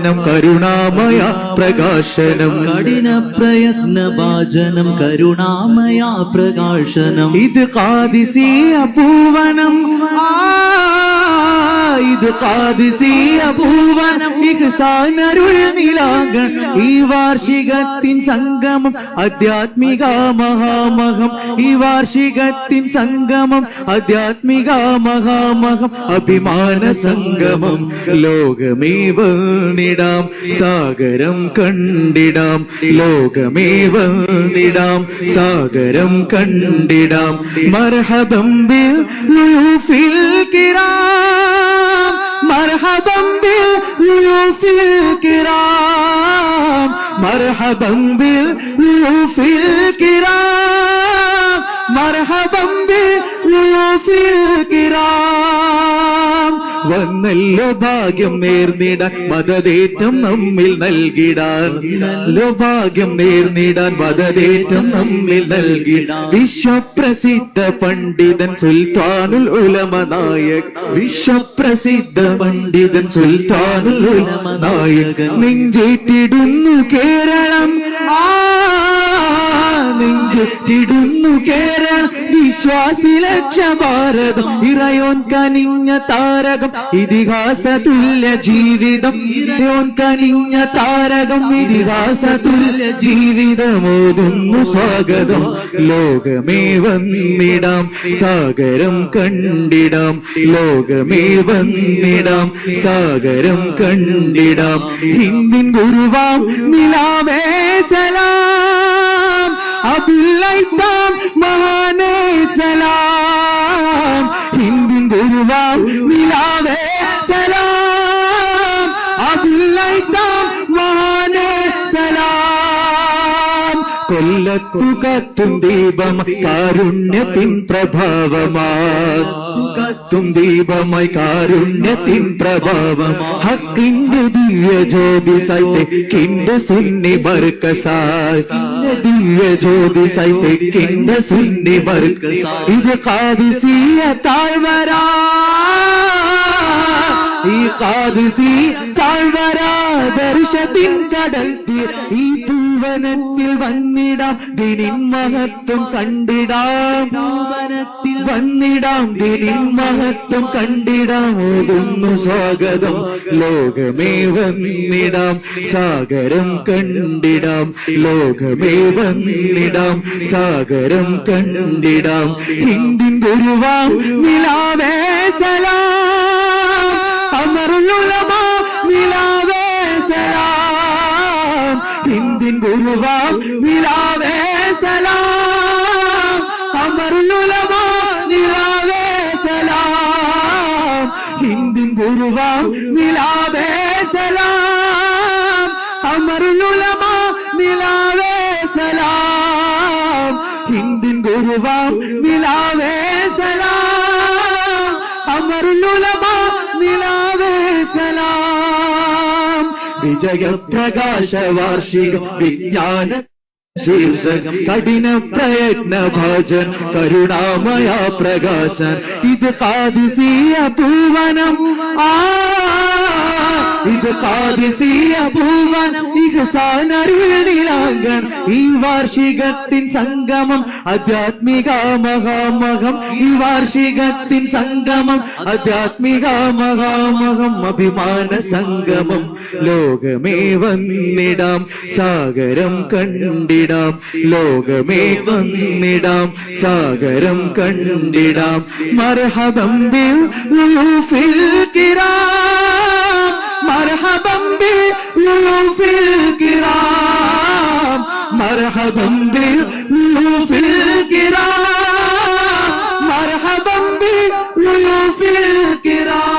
ഭാജനം കരുണാമയ പ്രകാശനം കഠിന പ്രയത്ന ഭാജനം കരുണാമയ പ്രകാശനം ഇത് ഖാദിസിയ പൂവനം ഇത് ഖാദിസിയ പൂവനം ഇഹ്സാനരുൾ നിലാകൾ ഈ വാർഷികത്തിൻ സംഗമം ആധ്യാത്മിക മഹാമഹം ഈ വാർഷികത്തിൻ സംഗമം ആധ്യാത്മിക മഹാമഹം അഭിമാന സംഗമം ലോകമേ വന്നിടാം സാഗരം കണ്ടിടാം ലോകമേ വന്നിടാം സാഗരം കണ്ടിടാം മർഹബം ബിൽ ളുഫിൽ കിറാം മർഹബം ബിൽ ളുഫിൽ കിറാം മർഹബം ബിൽ ളുഫിൽ കിറാം മർഹബം ബിൽ ളുഫിൽ കിറാം വന്നല്ലോ ഭാഗ്യം നേർന്നിടാൻ മദതേറ്റം നമ്മിൽ നൽകിടാൻ ഭാഗ്യം നേർന്നിടാൻ മദതേറ്റം നമ്മിൽ നൽകിടാൻ വിശ്വപ്രസിദ്ധ പണ്ഡിതൻ സുൽത്താനുൽ ഉലമ നായകൻ വിശ്വപ്രസിദ്ധ പണ്ഡിതൻ സുൽത്താനുൽ ഉലമ നായകൻ നെഞ്ചേറ്റിടുന്നു കേരളം നെഞ്ചേറ്റിടുന്നു കേരളം വിശ്വാസി ലക്ഷ ഭാരതം ഇറയോൻ കനിഞ്ഞ താരകം ഇതിഹാസ തുല്യ ജീവിതം ഇറയോൻ കനിഞ്ഞ താരകം ഇതിഹാസ തുല്യ ജീവിതമോതുന്നു സ്വാഗതം ലോകമേ വന്നിടാം സാഗരം കണ്ടിടാം ലോകമേ വന്നിടാം സാഗരം കണ്ടിടാം ഹിന്ദിൻ ഗുരുവാം നിലാവേ സലാം അബുല്ലൈത്താം മഹാനേ സലാം ഹിന്ദിൻ ഗുരുവാം നിലാവേ സലാം അബുല്ലൈത്താം മഹാനേ സലാം കൊല്ലത്തു കത്തും ദീപമായി കാരുണ്യത്തിൻ പ്രഭാവമായി കത്തും ദീപമായി കാരുണ്യത്തിൻ പ്രഭാവം ഹക്കിന്റെ ദിവ്യ ജ്യോതി സൈത്യക്കിന്റെ സുന്നി ബർക്കസായി ദിവ്യ ജ്യോതി സൈത്യക്കിന്റെ സുന്നി ബർക്കസായി ഇത് ഖാദിസിയ താഴ്വര ഈ ഖാദിസി താഴ്വര ദർശത്തിൻ കടൽ തീർ ഈ പൂവനത്തിൽ വന്നിടാം ദിനിൻ മഹത്വം കണ്ടിടാം പൂവനത്തിൽ വന്നിടാം ദിനിൻ മഹത്വം കണ്ടിടാം ഓതുന്നു സ്വാഗതം ലോകമേ വന്നിടാം സാഗരം കണ്ടിടാം ലോകമേ വന്നിടാം സാഗരം കണ്ടിടാം ഹിന്ദിൻ ഗുരുവാം നിലാവേ സലാം അമറുൽ ഉലമ നിലാവേ സലാം ഹിന്ദിൻ ഗുരുവാം നിലാവേ സലാം അമറുൽ ഉലമ നിലാവേ സലാം ഹിന്ദിൻ ഗുരുവാം നിലാവേ സലാം അമറുൽ ഉലമ നിലാവേ സലാം ഹിന്ദിൻ ഗുരുവാം നിലാവേ സലാം അമറുൽ ഉലമ നിലാവേ സലാം വിജയപ്രകാശ വാർഷിക വിജ്ഞാന ശീർഷകം കഠിന പ്രയത്ന ഭാജൻ കരുണാമയ പ്രകാശൻ ഇത് ഖാദിസിയ പൂവനം ഇത് ഖാദിസിയ പൂവനം ഇഹ്സാനരുൾ നിലാങ്കൻ ഈ വാർഷികത്തിൻ സംഗമം ആധ്യാത്മിക മഹാമഹം ഈ വാർഷികത്തിൻ സംഗമം ആധ്യാത്മിക മഹാമഹം അഭിമാന സംഗമം ലോകമേ വന്നിടാം സാഗരം കണ്ടിടാം ലോകമേ വന്നിടാം സാഗരം കണ്ടിടാം മർഹബം ബിൽ ളുഫിൽ കിറാം മർഹബം ബിൽ ളുഫിൽ കിറാം മർഹബം ബിൽ ളുഫിൽ കിറാം മർഹബം ബിൽ ളുഫിൽ കിറാം